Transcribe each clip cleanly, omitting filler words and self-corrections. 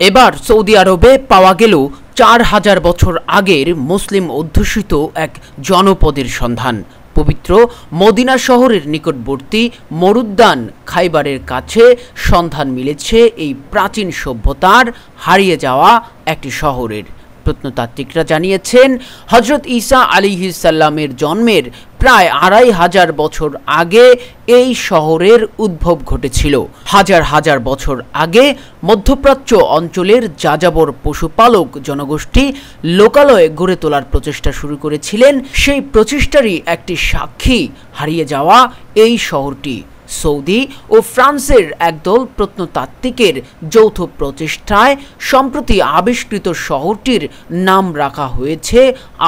এবার সৌদি আরবে পাওয়া গেল ৪,০০০ বছর আগের মুসলিম অধ্যুষিত এক জনপদের সন্ধান। পবিত্র মদিনা শহরের নিকটবর্তী মরুদ্যান খাইবারের কাছে সন্ধান মিলেছে এই প্রাচীন সভ্যতার হারিয়ে যাওয়া একটি শহরের। প্রত্নতাত্ত্বিকরা জানিয়েছেন, হযরত ঈসা আলাইহিসসালামের জন্মের প্রায় ২৫০০ বছর আগে এই শহরের উদ্ভব ঘটেছিল। হাজার হাজার বছর আগে মধ্যপ্রাচ্য অঞ্চলের যাযাবর পশুপালক জনগোষ্ঠী লোকালয়ে গড়ে তোলার প্রচেষ্টা শুরু করেছিলেন। সেই প্রচেষ্টারই একটি সাক্ষী হারিয়ে যাওয়া এই শহরটি। সৌদি ও ফ্রান্সের একদল প্রত্নতাত্ত্বিকের যৌথ প্রচেষ্টায় সম্প্রতি আবিষ্কৃত শহরটির নাম রাখা হয়েছে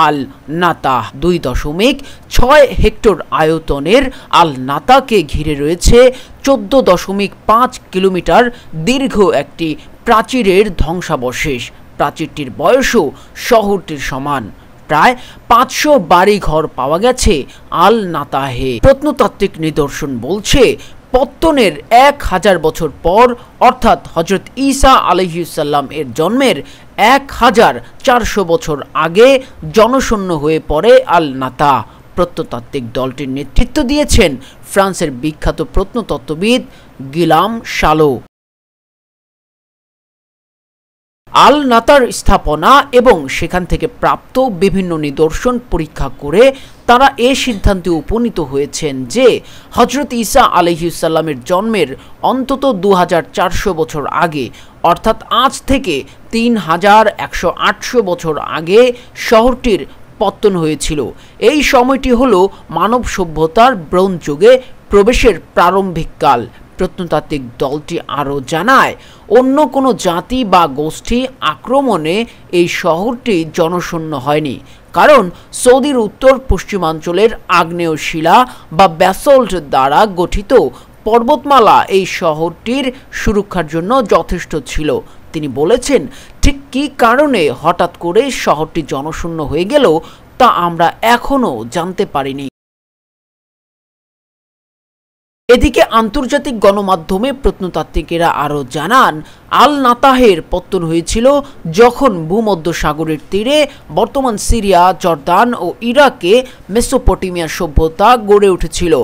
আল নাতাহ। ২.৬ হেক্টর আয়তনের আল নাতাকে ঘিরে রয়েছে ১৪.৫ কিলোমিটার দীর্ঘ একটি প্রাচীরের ধ্বংসাবশেষ। প্রাচীরটির বয়সও শহরটির সমান। প্রায় ৫০০ বাড়িঘর পাওয়া গেছে আল নাতাহে। প্রত্নতাত্ত্বিক নিদর্শন বলছে, পত্তনের ১০০০ বছর পর অর্থাৎ হযরত ঈসা আলাইহিসসালাম এর জন্মের ১৪০০ বছর আগে জনশূন্য হয়ে পড়ে আল নাতাহ। প্রত্নতাত্ত্বিক দলটির নেতৃত্ব দিয়েছেন ফ্রান্সের বিখ্যাত প্রত্নতত্ত্ববিদ গিলাম শালো। আল নাতার স্থাপনা এবং সেখান থেকে প্রাপ্ত বিভিন্ন নিদর্শন পরীক্ষা করে তারা এ সিদ্ধান্তে উপনীত হয়েছেন যে হযরত ঈসা আলাইহিসসালামের জন্মের অন্তত ২৪০০ বছর আগে অর্থাৎ আজ থেকে ৩১৮০ বছর আগে শহরটির পত্তন হয়েছিল। এই সময়টি হল মানব সভ্যতার ব্রোঞ্জ যুগে প্রবেশের প্রারম্ভিক কাল। প্রত্নতাত্ত্বিক দলটি আরও জানায়, অন্য কোনো জাতি বা গোষ্ঠী আক্রমণে এই শহরটি জনশূন্য হয়নি, কারণ সৌদির উত্তর পশ্চিমাঞ্চলের আগ্নেয় শিলা বা ব্যাসল্ট দ্বারা গঠিত পর্বতমালা এই শহরটির সুরক্ষার জন্য যথেষ্ট ছিল। তিনি বলেছেন, ঠিক কী কারণে হঠাৎ করে শহরটি জনশূন্য হয়ে গেল তা আমরা এখনও জানতে পারিনি। এদিকে আন্তর্জাতিক গণমাধ্যমে প্রত্নতাত্ত্বিকেরা আরও জানান, আল নাতাহের পত্তন হয়েছিল যখন ভূমধ্যসাগরের তীরে বর্তমান সিরিয়া, জর্দান ও ইরাকে মেসোপটেমিয়া সভ্যতা গড়ে উঠেছিল।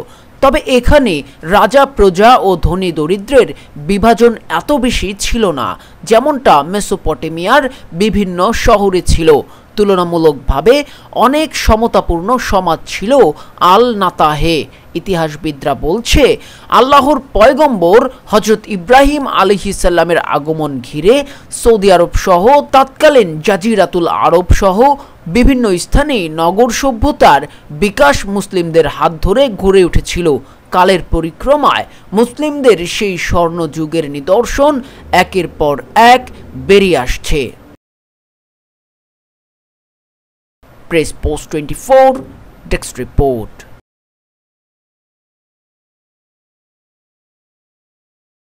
তবে এখানে রাজা প্রজা ও ধনী দরিদ্রের বিভাজন এত বেশি ছিল না, যেমনটা মেসোপটেমিয়ার বিভিন্ন শহরে ছিল। তুলনামূলকভাবে অনেক সমতাপূর্ণ সমাজ ছিল আল নাতাহে। ইতিহাসবিদরা বলছে, আল্লাহর পয়গম্বর হযরত ইব্রাহিম আলাইহিসসালামের আগমন ঘিরে সৌদি আরব সহ তৎকালীন জাজিরাতুল আরব সহ বিভিন্ন স্থানে নগর সভ্যতার বিকাশ মুসলিমদের হাত ধরে গড়ে উঠেছিল। কালের পরিক্রমায় মুসলিমদের সেই স্বর্ণযুগের নিদর্শন একের পর এক বেরিয়ে আসছে। Press post 24 desk report.